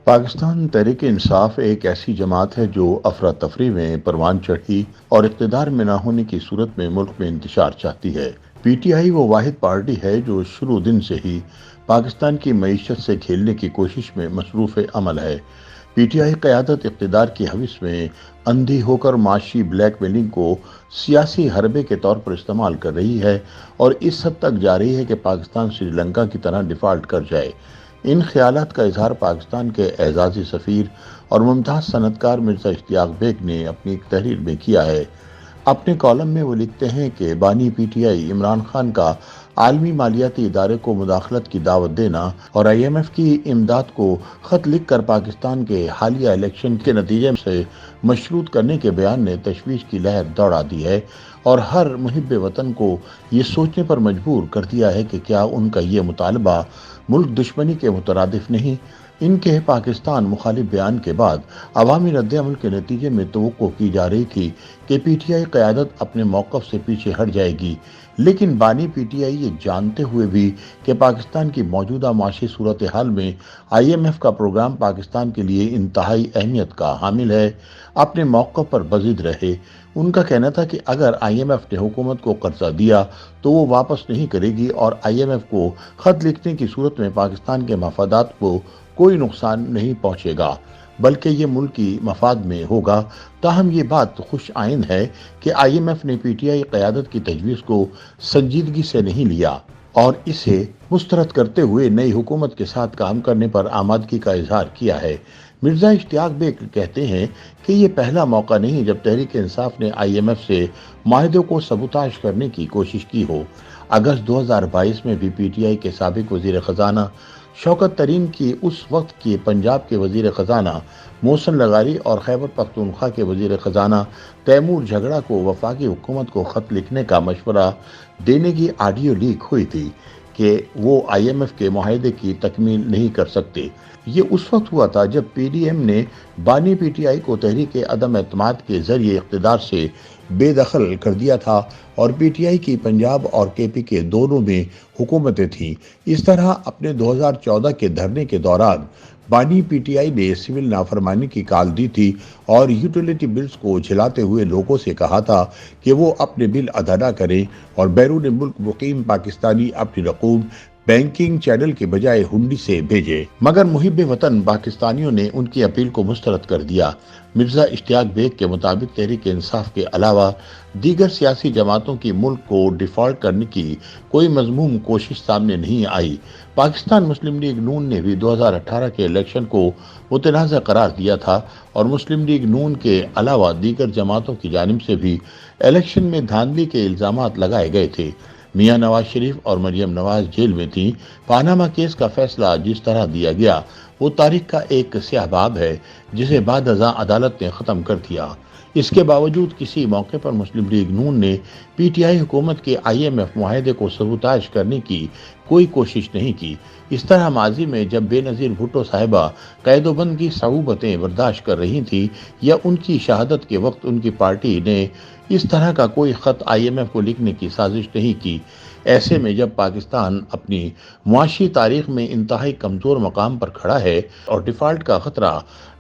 پاکستان تحریک انصاف ایک ایسی جماعت ہے جو افراتفری میں پروان چڑھی اور اقتدار میں نہ ہونے کی صورت میں ملک میں انتشار چاہتی ہے۔ پی ٹی آئی وہ واحد پارٹی ہے جو شروع دن سے ہی پاکستان کی معیشت سے کھیلنے کی کوشش میں مصروف عمل ہے۔ پی ٹی آئی قیادت اقتدار کی ہوس میں اندھی ہو کر معاشی بلیک میلنگ کو سیاسی حربے کے طور پر استعمال کر رہی ہے اور اس حد تک جا رہی ہے کہ پاکستان سری لنکا کی طرح ڈیفالٹ کر جائے۔ ان خیالات کا اظہار پاکستان کے اعزازی سفیر اور ممتاز صنعتکار مرزا اشتیاق بیگ نے اپنی ایک تحریر میں کیا ہے۔ اپنے کالم میں وہ لکھتے ہیں کہ بانی P T I Imran Khan کا عالمی مالیاتی ادارے کو مداخلت کی دعوت دینا اور آئی ایم ایف کی امداد کو خط لکھ کر پاکستان کے حالیہ الیکشن کے نتیجے سے مشروط کرنے کے بیان نے تشویش کی لہر دوڑا دی ہے اور ہر محب وطن کو یہ سوچنے پر مجبور کر دیا ہے کہ کیا ان کا یہ مطالبہ ملک دشمنی کے مترادف نہیں۔ ان کے پاکستان مخالف بیان کے بعد عوامی رد عمل کے نتیجے میں توقع کی جا رہی تھی کہ پی ٹی آئی قیادت اپنے موقف سے پیچھے ہٹ جائے گی، لیکن بانی پی ٹی آئی یہ جانتے ہوئے بھی کہ پاکستان کی موجودہ معاشی صورتحال میں آئی ایم ایف کا پروگرام پاکستان کے لیے انتہائی اہمیت کا حامل ہے، اپنے موقف پر بضد رہے۔ ان کا کہنا تھا کہ اگر آئی ایم ایف نے حکومت کو قرضہ دیا تو وہ واپس نہیں کرے گی اور آئی ایم ایف کو خط لکھنے کی صورت میں پاکستان کے مفادات کو کوئی نقصان نہیں پہنچے گا بلکہ یہ ملکی مفاد میں ہوگا۔ تاہم یہ بات خوش آئند ہے کہ آئی ایم ایف نے پی ٹی آئی قیادت کی تجویز کو سنجیدگی سے نہیں لیا اور اسے مسترد کرتے ہوئے نئی حکومت کے ساتھ کام کرنے پر آمادگی کا اظہار کیا ہے۔ مرزا اشتیاق بیگ کہتے ہیں کہ یہ پہلا موقع نہیں جب تحریک انصاف نے آئی ایم ایف سے معاہدے کو سبوتاژ کرنے کی کوشش کی ہو۔ اگست 2022 میں بھی پی ٹی آئی کے سابق وزیر خزانہ شوکت ترین کی اس وقت کے پنجاب کے وزیر خزانہ محسن لغاری اور خیبر پختونخوا کے وزیر خزانہ تیمور جھگڑا کو وفاقی حکومت کو خط لکھنے کا مشورہ دینے کی آڈیو لیک ہوئی تھی کہ وہ آئی ایم ایف کے معاہدے کی تکمیل نہیں کر سکتے۔ یہ اس وقت ہوا تھا جب پی ڈی ایم نے بانی پی ٹی آئی کو تحریک عدم اعتماد کے ذریعے اقتدار سے بے دخل کر دیا تھا اور پی ٹی آئی کی پنجاب اور کے پی کے دونوں میں حکومتیں تھیں۔ اس طرح اپنے 2014 کے دھرنے کے دوران بانی پی ٹی آئی نے سول نافرمانی کی کال دی تھی اور یوٹیلیٹی بلز کو جھلاتے ہوئے لوگوں سے کہا تھا کہ وہ اپنے بل ادا نہ کریں اور بیرون ملک مقیم پاکستانی اپنی رقوم بینکنگ چینل کے بجائے ہنڈی سے بھیجے، مگر محب وطن پاکستانیوں نے ان کی اپیل کو مسترد کر دیا۔ مرزا اشتیاق بیگ کے مطابق تحریک انصاف کے علاوہ دیگر سیاسی جماعتوں کی ملک کو ڈیفالٹ کرنے کی کوئی مذموم کوشش سامنے نہیں آئی۔ پاکستان مسلم لیگ نون نے بھی 2018 کے الیکشن کو متنازع قرار دیا تھا اور مسلم لیگ نون کے علاوہ دیگر جماعتوں کی جانب سے بھی الیکشن میں دھاندلی کے الزامات لگائے گئے تھے۔ میاں نواز شریف اور مریم نواز جیل میں تھیں۔ پاناما کیس کا فیصلہ جس طرح دیا گیا وہ تاریخ کا ایک سیاہ باب ہے جسے بعد ازاں عدالت نے ختم کر دیا۔ اس کے باوجود کسی موقع پر مسلم لیگ نون نے پی ٹی آئی حکومت کے آئی ایم ایف معاہدے کو سبوتاژ کرنے کی کوئی کوشش نہیں کی۔ اس طرح ماضی میں جب بے نظیر بھٹو صاحبہ قید و بند کی صعوبتیں برداشت کر رہی تھیں یا ان کی شہادت کے وقت ان کی پارٹی نے اس طرح کا کوئی خط آئی ایم ایف کو لکھنے کی سازش نہیں کی، ایسے میں جب پاکستان اپنی معاشی تاریخ میں انتہائی کمزور مقام پر کھڑا ہے اور ڈیفالٹ کا خطرہ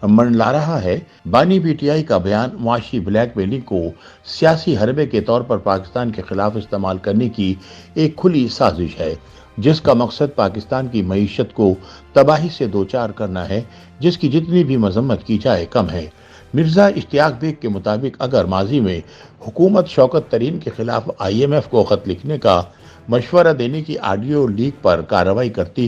منڈلا رہا ہے، بانی پی ٹی آئی کا بیان معاشی بلیک میلنگ کو سیاسی حربے کے طور پر پاکستان کے خلاف استعمال کرنے کی ایک کھلی سازش ہے جس کا مقصد پاکستان کی معیشت کو تباہی سے دوچار کرنا ہے، جس کی جتنی بھی مذمت کی جائے کم ہے۔ مرزا اشتیاق بیگ کے مطابق اگر ماضی میں حکومت شوکت ترین کے خلاف آئی ایم ایف کو خط لکھنے کا مشورہ دینے کی آڈیو لیک پر کارروائی کرتی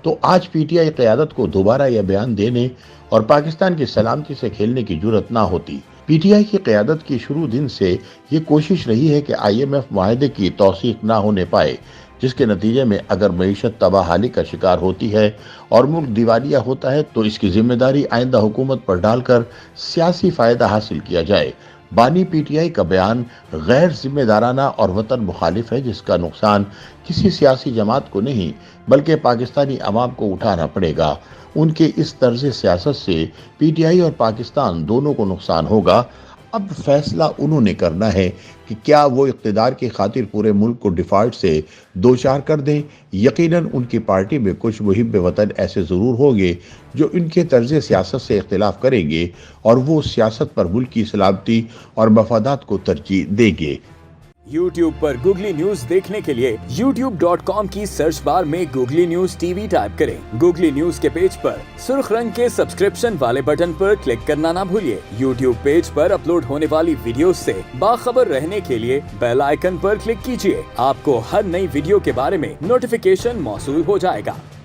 تو آج پی ٹی آئی قیادت کو دوبارہ یہ بیان دینے اور پاکستان کی سلامتی سے کھیلنے کی جرأت نہ ہوتی۔ پی ٹی آئی کی قیادت کی شروع دن سے یہ کوشش رہی ہے کہ آئی ایم ایف معاہدے کی توثیق نہ ہونے پائے، جس کے نتیجے میں اگر معیشت تباہ حالی کا شکار ہوتی ہے اور ملک دیوالیہ ہوتا ہے تو اس کی ذمہ داری آئندہ حکومت پر ڈال کر سیاسی فائدہ حاصل کیا جائے۔ بانی پی ٹی آئی کا بیان غیر ذمہ دارانہ اور وطن مخالف ہے جس کا نقصان کسی سیاسی جماعت کو نہیں بلکہ پاکستانی عوام کو اٹھانا پڑے گا۔ ان کے اس طرز سیاست سے پی ٹی آئی اور پاکستان دونوں کو نقصان ہوگا۔ اب فیصلہ انہوں نے کرنا ہے کہ کیا وہ اقتدار کی خاطر پورے ملک کو ڈیفالٹ سے دوچار کر دیں۔ یقیناً ان کی پارٹی میں کچھ محب وطن ایسے ضرور ہوں گے جو ان کے طرز سیاست سے اختلاف کریں گے اور وہ سیاست پر ملک کی سلامتی اور مفادات کو ترجیح دیں گے۔ YouTube پر گوگلی نیوز دیکھنے کے لیے youtube.com کی سرچ بار میں googly news T V type کریں۔ گوگلی نیوز کے پیج پر سرخ رنگ کے سبسکرپشن والے بٹن پر کلک کرنا نہ بھولیے۔ YouTube پیج پر اپلوڈ ہونے والی ویڈیوز سے باخبر رہنے کے لیے بیل آئیکن پر کلک کیجیے۔ آپ کو ہر نئی ویڈیو کے بارے میں نوٹیفیکیشن موصول ہو جائے گا۔